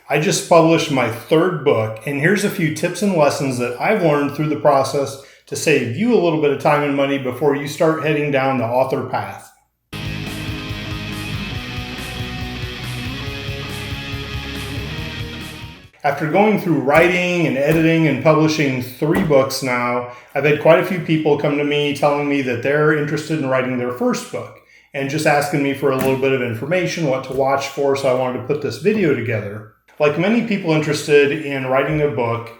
I just published my third book, and here's a few tips and lessons that I've learned through the process to save you a little bit of time and money before you start heading down the author path. After going through writing and editing and publishing 3 books now, I've had quite a few people come to me telling me that they're interested in writing their first book and just asking me for a little bit of information, what to watch for, so I wanted to put this video together. Like many people interested in writing a book,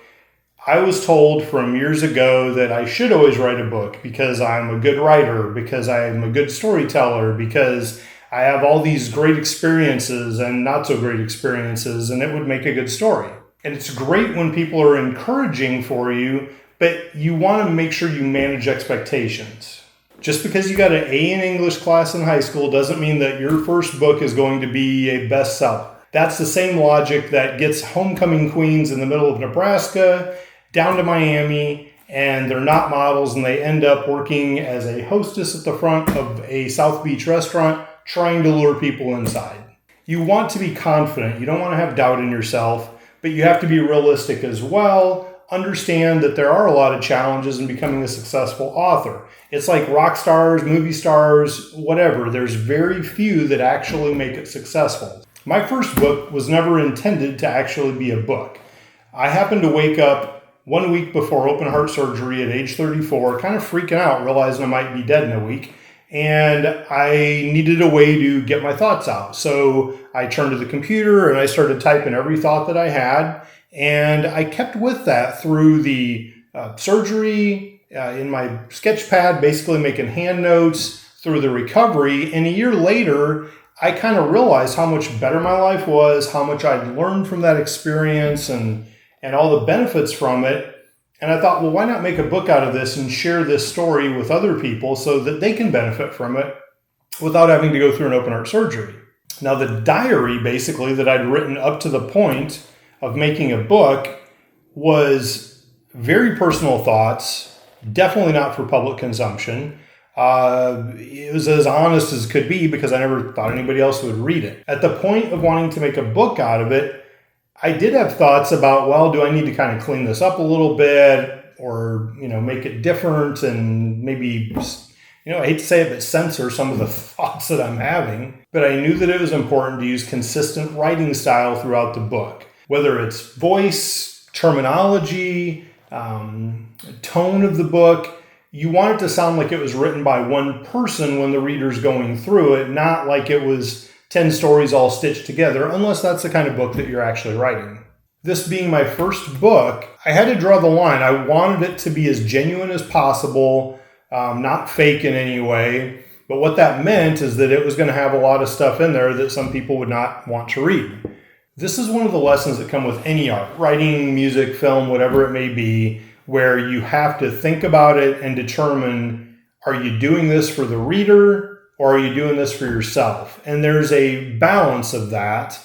I was told from years ago that I should always write a book because I'm a good writer, because I'm a good storyteller, because I have all these great experiences and not so great experiences, and it would make a good story. And it's great when people are encouraging for you, but you want to make sure you manage expectations. Just because you got an A in English class in high school doesn't mean that your first book is going to be a bestseller. That's the same logic that gets homecoming queens in the middle of Nebraska down to Miami, and they're not models, and they end up working as a hostess at the front of a South Beach restaurant trying to lure people inside. You want to be confident. You don't want to have doubt in yourself, but you have to be realistic as well. Understand that there are a lot of challenges in becoming a successful author. It's like rock stars, movie stars, whatever. There's very few that actually make it successful. My first book was never intended to actually be a book. I happened to wake up 1 week before open heart surgery at age 34, kind of freaking out, realizing I might be dead in a week. And I needed a way to get my thoughts out. So I turned to the computer and I started typing every thought that I had. And I kept with that through the surgery, in my sketch pad, basically making hand notes through the recovery. And a year later, I kind of realized how much better my life was, how much I'd learned from that experience and all the benefits from it. And I thought, well, why not make a book out of this and share this story with other people so that they can benefit from it without having to go through an open heart surgery. Now, the diary basically that I'd written up to the point of making a book was very personal thoughts, definitely not for public consumption. It was as honest as could be because I never thought anybody else would read it. At the point of wanting to make a book out of it, I did have thoughts about, well, do I need to kind of clean this up a little bit or, make it different and maybe, I hate to say it, but censor some of the thoughts that I'm having. But I knew that it was important to use consistent writing style throughout the book, whether it's voice, terminology, tone of the book. You want it to sound like it was written by one person when the reader's going through it, not like it was 10 stories all stitched together, unless that's the kind of book that you're actually writing. This being my first book, I had to draw the line. I wanted it to be as genuine as possible, not fake in any way. But what that meant is that it was going to have a lot of stuff in there that some people would not want to read. This is one of the lessons that come with any art, writing, music, film, whatever it may be, where you have to think about it and determine, are you doing this for the reader or are you doing this for yourself? And there's a balance of that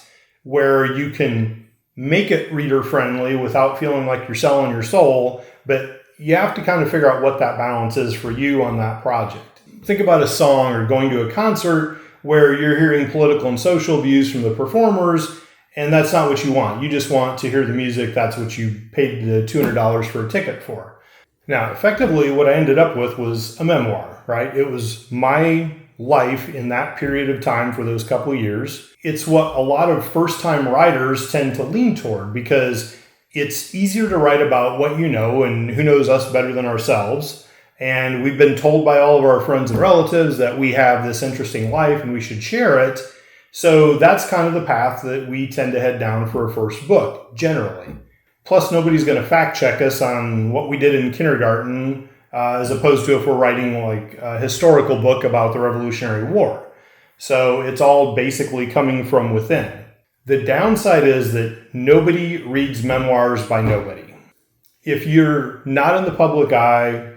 where you can make it reader friendly without feeling like you're selling your soul, but you have to kind of figure out what that balance is for you on that project. Think about a song or going to a concert where you're hearing political and social views from the performers, and that's not what you want. You just want to hear the music. That's what you paid the $200 for a ticket for. Now, effectively, what I ended up with was a memoir, right? It was my life in that period of time for those couple years. It's what a lot of first-time writers tend to lean toward because it's easier to write about what you know, and who knows us better than ourselves. And we've been told by all of our friends and relatives that we have this interesting life and we should share it. So that's kind of the path that we tend to head down for a first book, generally. Plus, nobody's going to fact check us on what we did in kindergarten, as opposed to if we're writing like a historical book about the Revolutionary War. So it's all basically coming from within. The downside is that nobody reads memoirs by nobody. If you're not in the public eye,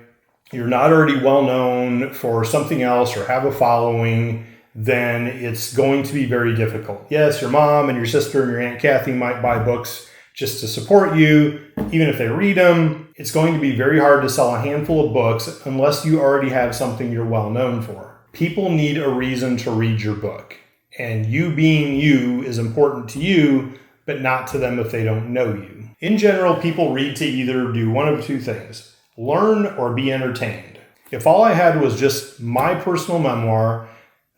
you're not already well known for something else or have a following, then it's going to be very difficult. Yes, your mom and your sister and your Aunt Kathy might buy books just to support you. Even if they read them, it's going to be very hard to sell a handful of books unless you already have something you're well known for. People need a reason to read your book. And you being you is important to you, but not to them if they don't know you. In general, people read to either do one of two things: learn or be entertained. If all I had was just my personal memoir,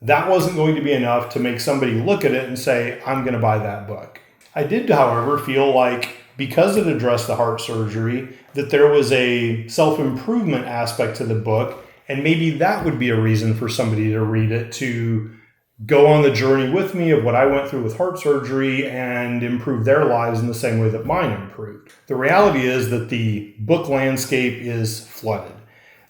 that wasn't going to be enough to make somebody look at it and say, I'm going to buy that book. I did, however, feel like because it addressed the heart surgery, that there was a self-improvement aspect to the book, and maybe that would be a reason for somebody to read it, to go on the journey with me of what I went through with heart surgery and improve their lives in the same way that mine improved. The reality is that the book landscape is flooded.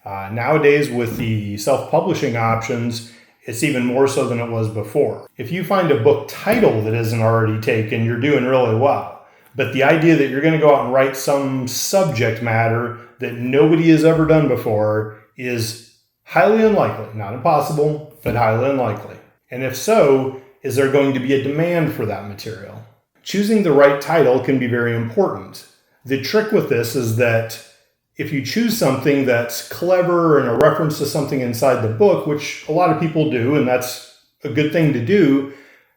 Nowadays, with the self-publishing options, it's even more so than it was before. If you find a book title that isn't already taken, you're doing really well. But the idea that you're going to go out and write some subject matter that nobody has ever done before is highly unlikely. Not impossible, but highly unlikely. And if so, is there going to be a demand for that material? Choosing the right title can be very important. The trick with this is that if you choose something that's clever and a reference to something inside the book, which a lot of people do, and that's a good thing to do,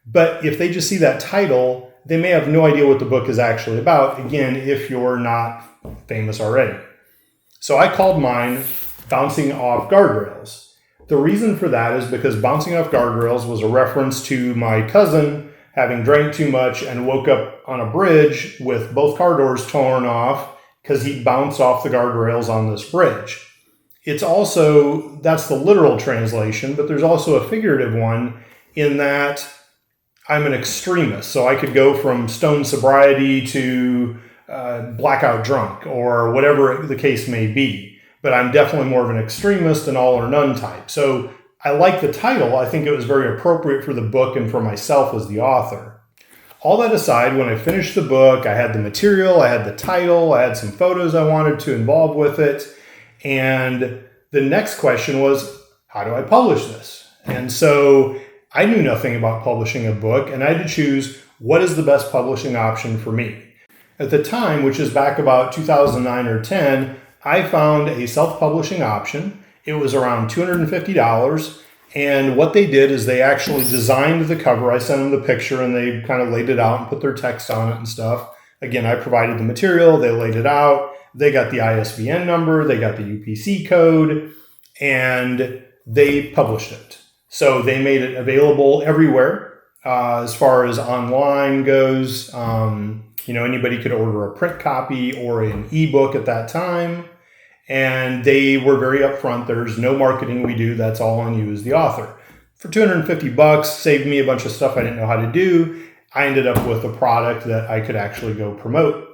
but if they just see that title, they may have no idea what the book is actually about, again, if you're not famous already. So I called mine Bouncing Off Guardrails. The reason for that is because Bouncing Off Guardrails was a reference to my cousin having drank too much and woke up on a bridge with both car doors torn off because he bounced off the guardrails on this bridge. It's also, that's the literal translation, but there's also a figurative one in that I'm an extremist. So I could go from stone sobriety to blackout drunk or whatever the case may be. But I'm definitely more of an extremist and all or none type. So I like the title. I think it was very appropriate for the book and for myself as the author. All that aside, when I finished the book, I had the material, I had the title, I had some photos I wanted to involve with it. And the next question was, how do I publish this? And so I knew nothing about publishing a book, and I had to choose what is the best publishing option for me. At the time, which is back about 2009 or 10, I found a self-publishing option. It was around $250. And what they did is they actually designed the cover. I sent them the picture and they kind of laid it out and put their text on it and stuff. Again, I provided the material. They laid it out. They got the ISBN number. They got the UPC code and they published it. So they made it available everywhere as far as online goes. Anybody could order a print copy or an ebook at that time. And they were very upfront. There's no marketing we do. That's all on you as the author. For $250, saved me a bunch of stuff I didn't know how to do. I ended up with a product that I could actually go promote.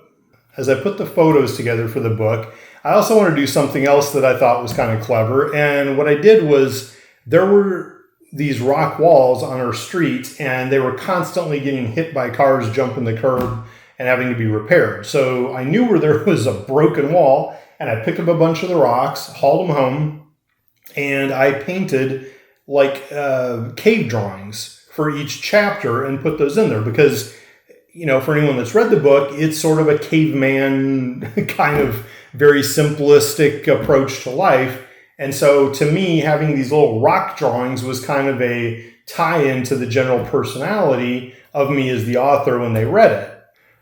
As I put the photos together for the book, I also want to do something else that I thought was kind of clever. And what I did was there were these rock walls on our street and they were constantly getting hit by cars jumping the curb and having to be repaired. So I knew where there was a broken wall. And I picked up a bunch of the rocks, hauled them home, and I painted like cave drawings for each chapter and put those in there because, for anyone that's read the book, it's sort of a caveman kind of very simplistic approach to life. And so to me, having these little rock drawings was kind of a tie-in to the general personality of me as the author when they read it.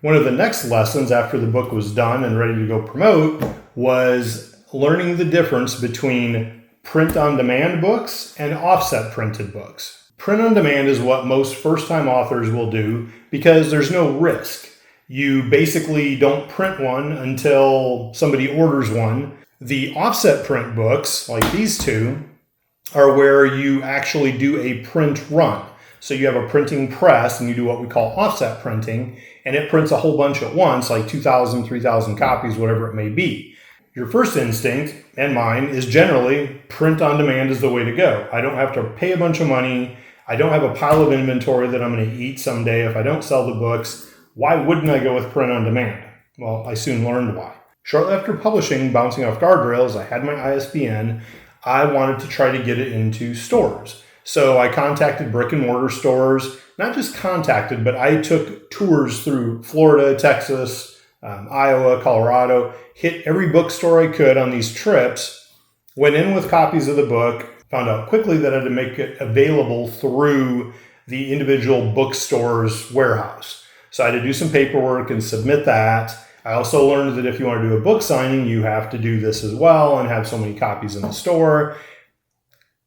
One of the next lessons after the book was done and ready to go promote was learning the difference between print-on-demand books and offset printed books. Print-on-demand is what most first-time authors will do because there's no risk. You basically don't print one until somebody orders one. The offset print books, like these two, are where you actually do a print run. So you have a printing press and you do what we call offset printing, and it prints a whole bunch at once, like 2,000, 3,000 copies, whatever it may be. Your first instinct, and mine, is generally print on demand is the way to go. I don't have to pay a bunch of money. I don't have a pile of inventory that I'm going to eat someday if I don't sell the books. Why wouldn't I go with print on demand? Well, I soon learned why. Shortly after publishing Bouncing Off Guardrails, I had my ISBN. I wanted to try to get it into stores. So I contacted brick and mortar stores, not just contacted, but I took tours through Florida, Texas, Iowa, Colorado, hit every bookstore I could on these trips, went in with copies of the book, found out quickly that I had to make it available through the individual bookstore's warehouse. So I had to do some paperwork and submit that. I also learned that if you want to do a book signing, you have to do this as well and have so many copies in the store.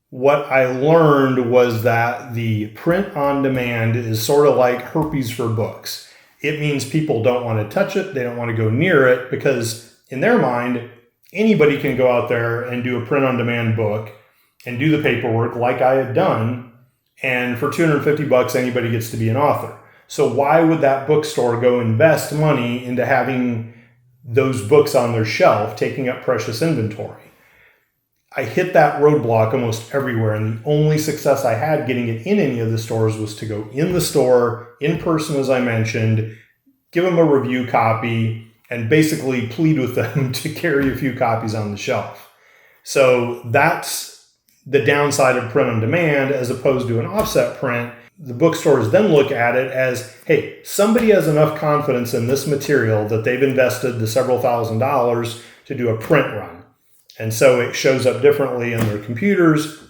What I learned was that the print on demand is sort of like herpes for books. It means people don't want to touch it. They don't want to go near it because in their mind, anybody can go out there and do a print on demand book and do the paperwork like I had done. And for $250, anybody gets to be an author. So why would that bookstore go invest money into having those books on their shelf, taking up precious inventory? I hit that roadblock almost everywhere, and the only success I had getting it in any of the stores was to go in the store, in person as I mentioned, give them a review copy, and basically plead with them to carry a few copies on the shelf. So that's the downside of print on demand as opposed to an offset print. The bookstores then look at it as, hey, somebody has enough confidence in this material that they've invested the several $1,000s to do a print run. And so it shows up differently in their computers,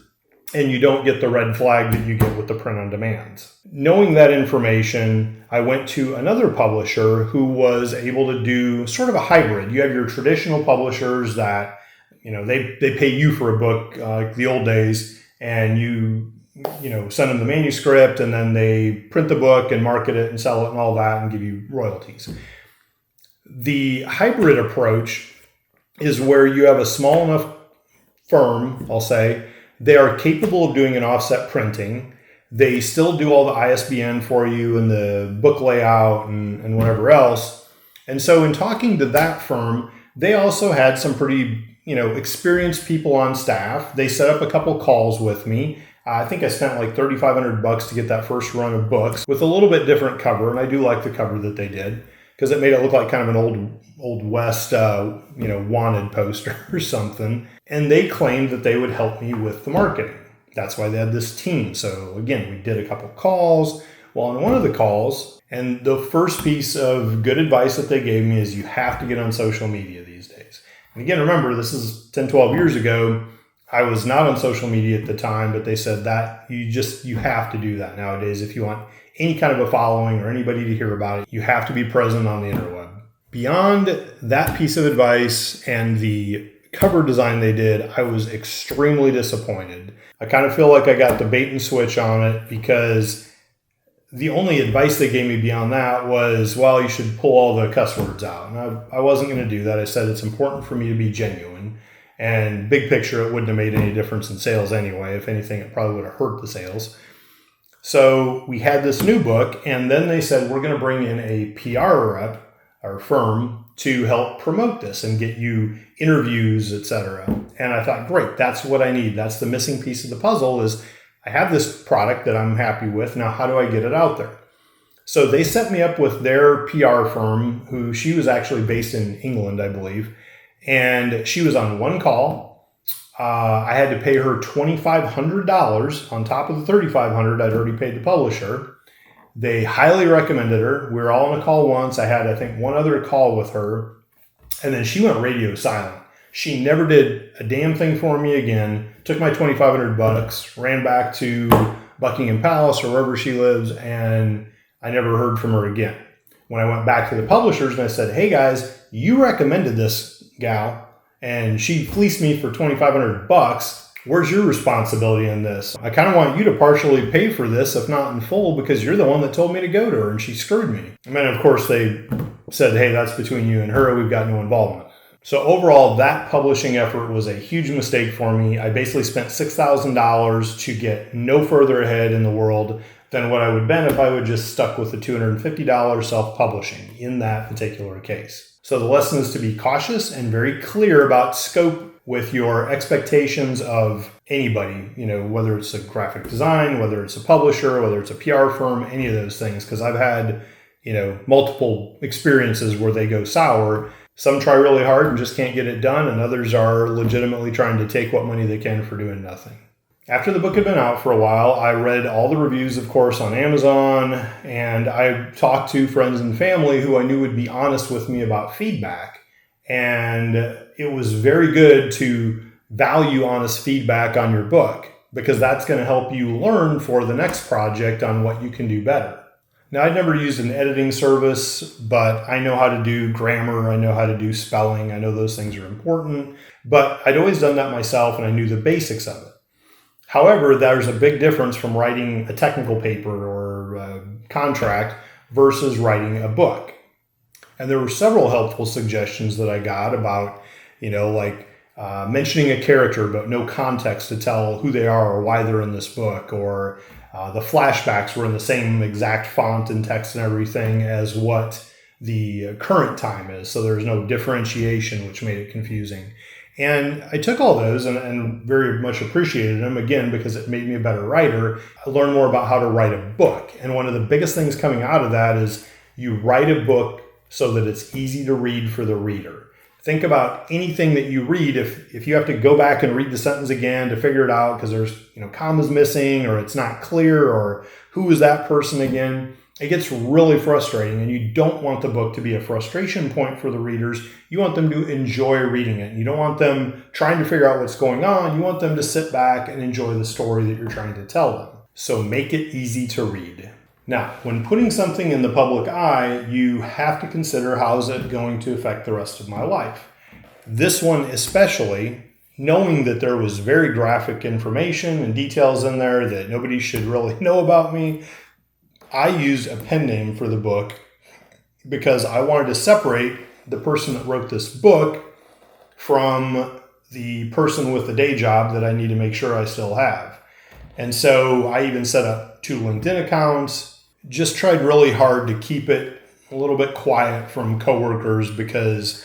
and you don't get the red flag that you get with the print on demands. Knowing that information, I went to another publisher who was able to do sort of a hybrid. You have your traditional publishers that, they pay you for a book like the old days, and you send them the manuscript, and then they print the book and market it and sell it and all that and give you royalties. The hybrid approach is where you have a small enough firm, I'll say, they are capable of doing an offset printing. They still do all the ISBN for you and the book layout and whatever else. And so in talking to that firm, they also had some pretty, experienced people on staff. They set up a couple calls with me. I think I spent like $3,500 to get that first run of books with a little bit different cover. And I do like the cover that they did, because it made it look like kind of an old West, wanted poster or something. And they claimed that they would help me with the marketing. That's why they had this team. So again, we did a couple calls. Well, on one of the calls, and the first piece of good advice that they gave me is you have to get on social media these days. And again, remember, this is 10, 12 years ago. I was not on social media at the time, but they said that you have to do that nowadays if you want any kind of a following or anybody to hear about it. You have to be present on the interweb. Beyond that piece of advice and the cover design they did, I was extremely disappointed. I kind of feel like I got the bait and switch on it, because the only advice they gave me beyond that was, well, you should pull all the cuss words out. And I wasn't going to do that. I said it's important for me to be genuine. And big picture, it wouldn't have made any difference in sales anyway. If anything, it probably would have hurt the sales. So we had this new book, and then they said, we're going to bring in a PR rep or firm to help promote this and get you interviews, etc. And I thought, great, that's what I need. That's the missing piece of the puzzle is I have this product that I'm happy with. Now, how do I get it out there? So they set me up with their PR firm, she was actually based in England, I believe. And she was on one call. I had to pay her $2,500 on top of the $3,500 I'd already paid the publisher. They highly recommended her. We were all on a call once. I had, I think, one other call with her. And then she went radio silent. She never did a damn thing for me again. Took my $2,500, ran back to Buckingham Palace or wherever she lives, and I never heard from her again. When I went back to the publishers and I said, hey guys, you recommended this gal, and she fleeced me for $2,500. Where's your responsibility in this? I kind of want you to partially pay for this, if not in full, because you're the one that told me to go to her and she screwed me. And then, of course, they said, hey, that's between you and her. We've got no involvement. So overall, that publishing effort was a huge mistake for me. I basically spent $6,000 to get no further ahead in the world than what I would have been if I would just stuck with the $250 self-publishing in that particular case. So the lesson is to be cautious and very clear about scope with your expectations of anybody, whether it's a graphic design, whether it's a publisher, whether it's a PR firm, any of those things. Because I've had, multiple experiences where they go sour. Some try really hard and just can't get it done, and others are legitimately trying to take what money they can for doing nothing. After the book had been out for a while, I read all the reviews, of course, on Amazon, and I talked to friends and family who I knew would be honest with me about feedback. And it was very good to value honest feedback on your book, because that's going to help you learn for the next project on what you can do better. Now, I'd never used an editing service, but I know how to do grammar, I know how to do spelling, I know those things are important, but I'd always done that myself and I knew the basics of it. However, there's a big difference from writing a technical paper or a contract versus writing a book. And there were several helpful suggestions that I got about, mentioning a character but no context to tell who they are or why they're in this book, or the flashbacks were in the same exact font and text and everything as what the current time is. So there's no differentiation, which made it confusing. And I took all those and very much appreciated them, again, because it made me a better writer. I learned more about how to write a book. And one of the biggest things coming out of that is you write a book so that it's easy to read for the reader. Think about anything that you read. If you have to go back and read the sentence again to figure it out because there's commas missing or it's not clear or who is that person again, it gets really frustrating, and you don't want the book to be a frustration point for the readers. You want them to enjoy reading it. You don't want them trying to figure out what's going on. You want them to sit back and enjoy the story that you're trying to tell them. So make it easy to read. Now, when putting something in the public eye, you have to consider how is it going to affect the rest of my life. This one especially, knowing that there was very graphic information and details in there that nobody should really know about me, I used a pen name for the book because I wanted to separate the person that wrote this book from the person with the day job that I need to make sure I still have. And so I even set up 2 LinkedIn accounts. Just tried really hard to keep it a little bit quiet from coworkers because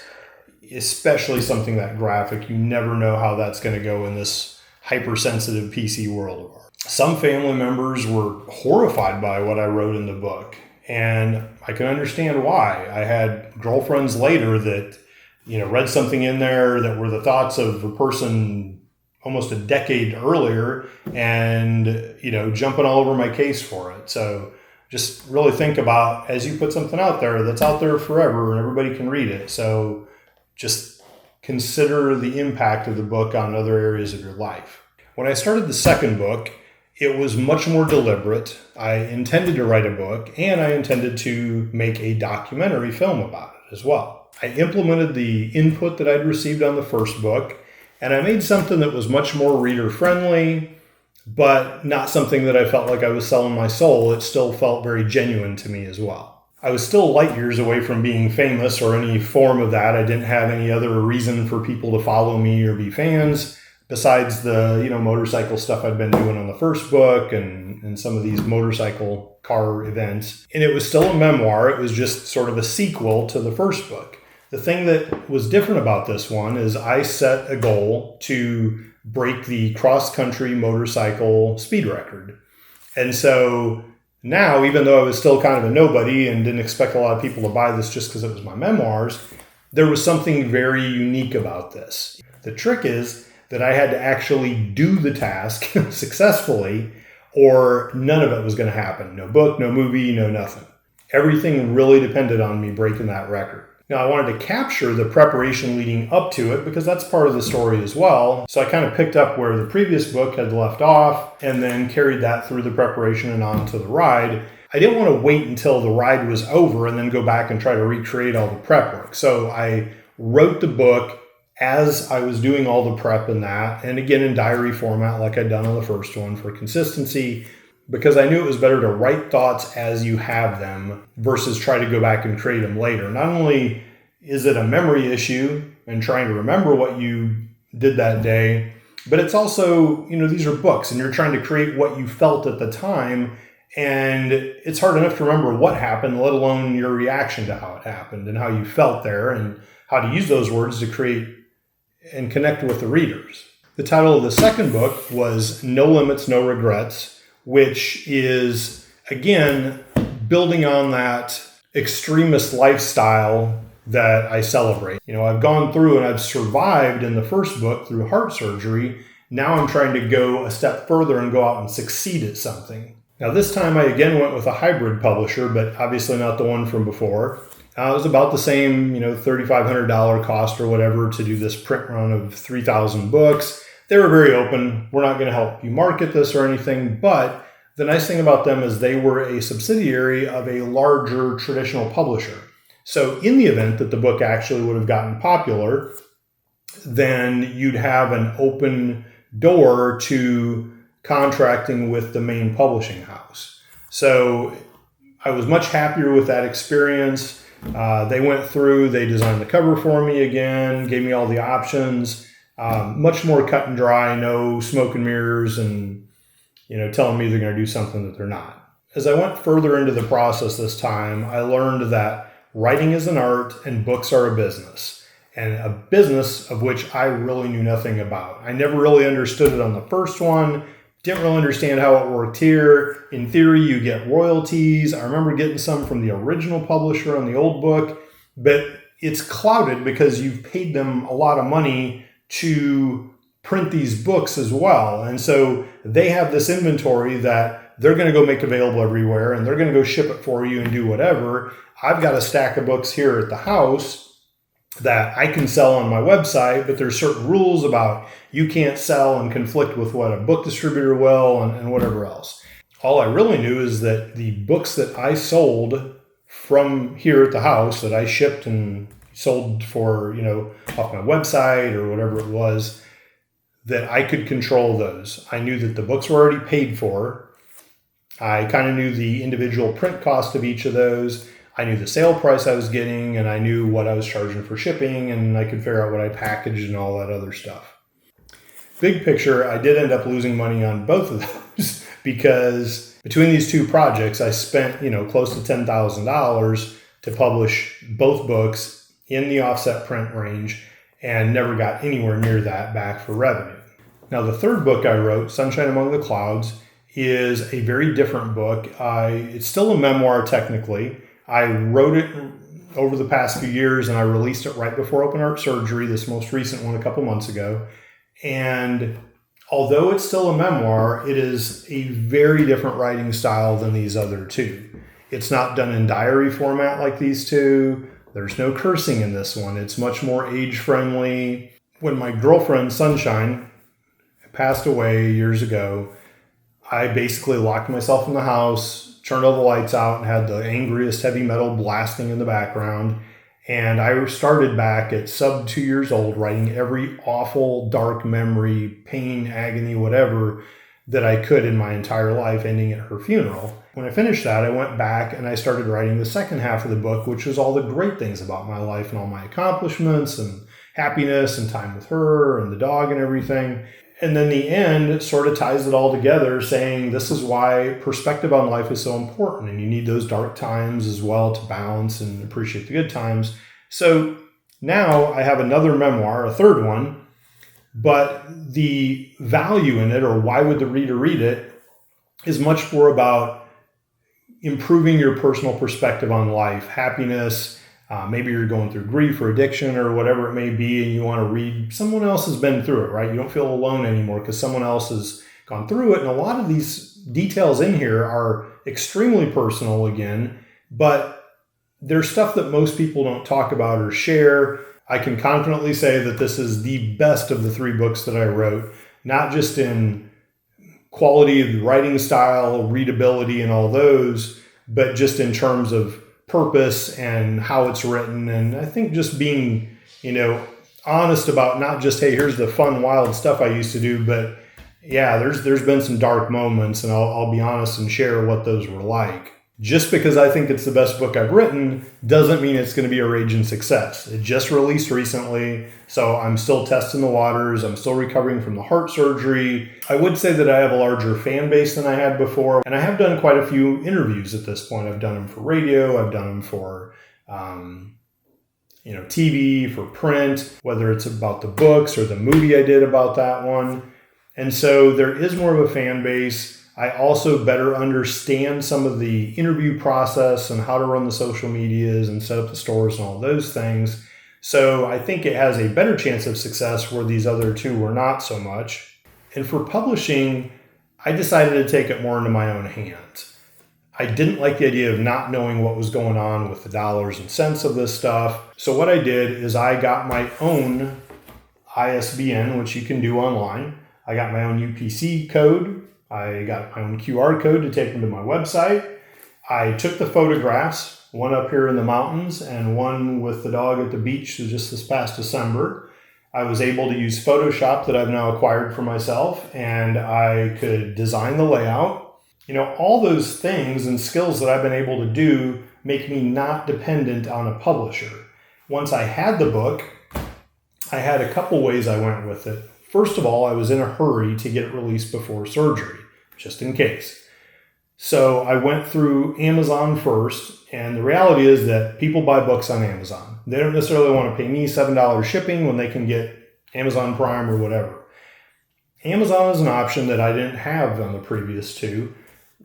especially something that graphic, you never know how that's going to go in this hypersensitive PC world of ours. Some family members were horrified by what I wrote in the book, and I can understand why. I had girlfriends later that, read something in there that were the thoughts of a person almost a decade earlier and, jumping all over my case for it. So just really think about, as you put something out there that's out there forever and everybody can read it. So just consider the impact of the book on other areas of your life. When I started the second book, it was much more deliberate. I intended to write a book and I intended to make a documentary film about it as well. I implemented the input that I'd received on the first book, and I made something that was much more reader friendly, but not something that I felt like I was selling my soul. It still felt very genuine to me as well. I was still light years away from being famous or any form of that. I didn't have any other reason for people to follow me or be fans besides the motorcycle stuff I'd been doing on the first book and some of these motorcycle car events. And it was still a memoir. It was just sort of a sequel to the first book. The thing that was different about this one is I set a goal to break the cross-country motorcycle speed record. And so now, even though I was still kind of a nobody and didn't expect a lot of people to buy this just because it was my memoirs, there was something very unique about this. The trick is that I had to actually do the task successfully, or none of it was going to happen. No book, no movie, no nothing. Everything really depended on me breaking that record. Now, I wanted to capture the preparation leading up to it because that's part of the story as well. So I kind of picked up where the previous book had left off and then carried that through the preparation and on to the ride. I didn't want to wait until the ride was over and then go back and try to recreate all the prep work. So I wrote the book as I was doing all the prep in that, and again in diary format like I'd done on the first one for consistency, because I knew it was better to write thoughts as you have them versus try to go back and create them later. Not only is it a memory issue and trying to remember what you did that day, but it's also, these are books and you're trying to create what you felt at the time, and it's hard enough to remember what happened, let alone your reaction to how it happened and how you felt there and how to use those words to create and connect with the readers. The title of the second book was No Limits, No Regrets, which is, again, building on that extremist lifestyle that I celebrate. I've gone through and I've survived in the first book through heart surgery. Now I'm trying to go a step further and go out and succeed at something. Now this time I again went with a hybrid publisher, but obviously not the one from before. It was about the same, $3,500 cost or whatever to do this print run of 3,000 books. They were very open. We're not going to help you market this or anything, but The nice thing about them is they were a subsidiary of a larger traditional publisher. So in the event that the book actually would have gotten popular, then you'd have an open door to contracting with the main publishing house. So I was much happier with that experience. They went through, they designed the cover for me again, gave me all the options, much more cut and dry, no smoke and mirrors and telling me they're going to do something that they're not. As I went further into the process this time, I learned that writing is an art and books are a business, and a business of which I really knew nothing about. I never really understood it on the first one, didn't really understand how it worked here. In theory, you get royalties. I remember getting some from the original publisher on the old book, but it's clouded because you've paid them a lot of money to print these books as well. And so they have this inventory that they're going to go make available everywhere, and they're going to go ship it for you and do whatever. I've got a stack of books here at the house that I can sell on my website, but there's certain rules about you can't sell and conflict with what a book distributor will and whatever else. All I really knew is that the books that I sold from here at the house that I shipped and sold for, off my website or whatever it was, that I could control those. I knew that the books were already paid for. I kind of knew the individual print cost of each of those. I knew the sale price I was getting, and I knew what I was charging for shipping, and I could figure out what I packaged and all that other stuff. Big picture, I did end up losing money on both of those because between these two projects, I spent, close to $10,000 to publish both books in the offset print range and never got anywhere near that back for revenue. Now, the third book I wrote, Sunshine Among the Clouds, is a very different book. It's still a memoir technically. I wrote it over the past few years and I released it right before open heart surgery, this most recent one a couple months ago. And although it's still a memoir, it is a very different writing style than these other two. It's not done in diary format like these two. There's no cursing in this one. It's much more age-friendly. When my girlfriend, Sunshine, passed away years ago, I basically locked myself in the house, turned all the lights out, and had the angriest heavy metal blasting in the background. And I started back at sub 2 years old, writing every awful, dark memory, pain, agony, whatever that I could in my entire life, ending at her funeral. When I finished that, I went back and I started writing the second half of the book, which was all the great things about my life and all my accomplishments and happiness and time with her and the dog and everything. And then the end sort of ties it all together, saying this is why perspective on life is so important. And you need those dark times as well to balance and appreciate the good times. So now I have another memoir, a third one, but the value in it, or why would the reader read it, is much more about improving your personal perspective on life, happiness. Maybe you're going through grief or addiction or whatever it may be, and you want to read someone else has been through it, right? You don't feel alone anymore because someone else has gone through it. And a lot of these details in here are extremely personal again, but there's stuff that most people don't talk about or share. I can confidently say that this is the best of the three books that I wrote, not just in quality of the writing style, readability, and all those, but just in terms of purpose and how it's written. And I think just being, honest about not just, hey, here's the fun, wild stuff I used to do, but yeah, there's been some dark moments, and I'll be honest and share what those were like. Just because I think it's the best book I've written doesn't mean it's going to be a raging success. It just released recently, so I'm still testing the waters. I'm still recovering from the heart surgery. I would say that I have a larger fan base than I had before, and I have done quite a few interviews at this point. I've done them for radio. I've done them for TV, for print, whether it's about the books or the movie I did about that one. And so there is more of a fan base. I also better understand some of the interview process and how to run the social medias and set up the stores and all those things. So I think it has a better chance of success where these other two were not so much. And for publishing, I decided to take it more into my own hands. I didn't like the idea of not knowing what was going on with the dollars and cents of this stuff. So what I did is I got my own ISBN, which you can do online. I got my own UPC code. I got my own QR code to take them to my website. I took the photographs, one up here in the mountains and one with the dog at the beach just this past December. I was able to use Photoshop that I've now acquired for myself, and I could design the layout. All those things and skills that I've been able to do make me not dependent on a publisher. Once I had the book, I had a couple ways I went with it. First of all, I was in a hurry to get it released before surgery, just in case. So I went through Amazon first, and the reality is that people buy books on Amazon. They don't necessarily want to pay me $7 shipping when they can get Amazon Prime or whatever. Amazon is an option that I didn't have on the previous two.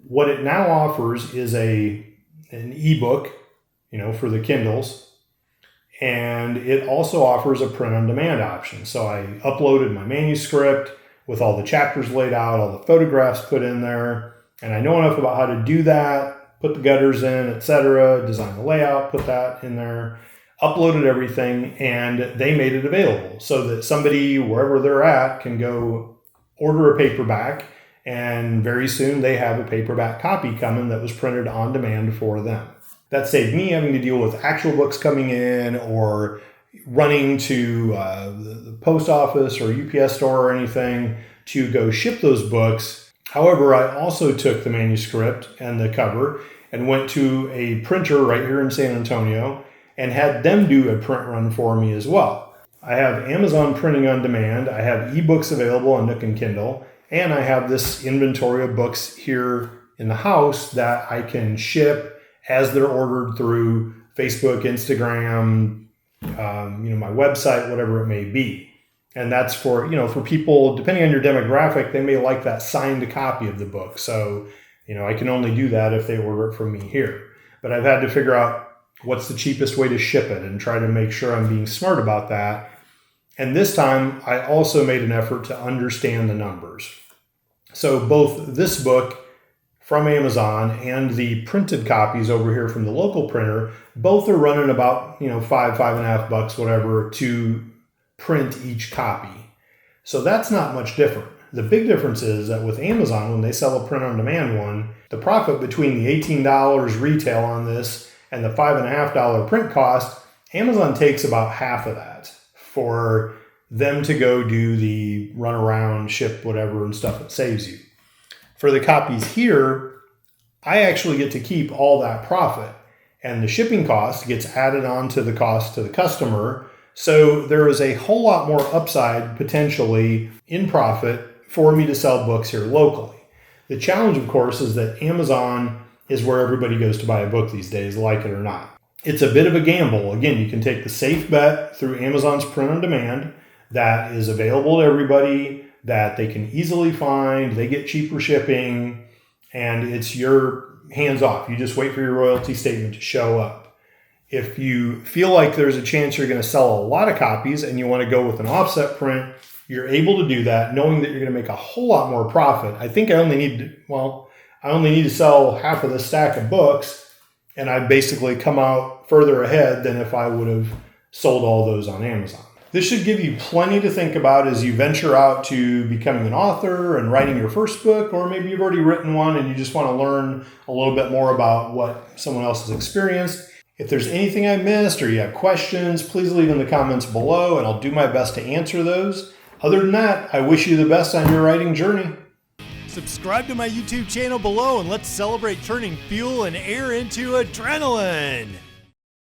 What it now offers is an ebook, for the Kindles, and it also offers a print-on-demand option. So I uploaded my manuscript with all the chapters laid out, all the photographs put in there, and I know enough about how to do that, put the gutters in, etc., design the layout, put that in there, uploaded everything, and they made it available so that somebody, wherever they're at, can go order a paperback, and very soon they have a paperback copy coming that was printed on demand for them. That saved me having to deal with actual books coming in or running to the post office or UPS store or anything to go ship those books. However, I also took the manuscript and the cover and went to a printer right here in San Antonio and had them do a print run for me as well. I have Amazon printing on demand, I have ebooks available on Nook and Kindle, and I have this inventory of books here in the house that I can ship as they're ordered through Facebook, Instagram, my website, whatever it may be. And that's for people, depending on your demographic, they may like that signed copy of the book. So, I can only do that if they order it from me here. But I've had to figure out what's the cheapest way to ship it and try to make sure I'm being smart about that. And this time, I also made an effort to understand the numbers. So both this book from Amazon and the printed copies over here from the local printer, both are running about, $5.50, whatever, to print each copy. So that's not much different. The big difference is that with Amazon, when they sell a print-on-demand one, the profit between the $18 retail on this and the $5.50 print cost, Amazon takes about half of that for them to go do the run around, ship whatever and stuff that saves you. For the copies here, I actually get to keep all that profit, and the shipping cost gets added on to the cost to the customer. So there is a whole lot more upside potentially in profit for me to sell books here locally. The challenge, of course, is that Amazon is where everybody goes to buy a book these days, like it or not. It's a bit of a gamble. Again, you can take the safe bet through Amazon's print on demand that is available to everybody, that they can easily find, they get cheaper shipping, and it's your hands off. You just wait for your royalty statement to show up. If you feel like there's a chance you're going to sell a lot of copies and you want to go with an offset print, you're able to do that knowing that you're going to make a whole lot more profit. I think I only need to sell half of the stack of books, and I basically come out further ahead than if I would have sold all those on Amazon. This should give you plenty to think about as you venture out to becoming an author and writing your first book, or maybe you've already written one and you just want to learn a little bit more about what someone else has experienced. If there's anything I missed or you have questions, please leave in the comments below and I'll do my best to answer those. Other than that, I wish you the best on your writing journey. Subscribe to my YouTube channel below and let's celebrate turning fuel and air into adrenaline.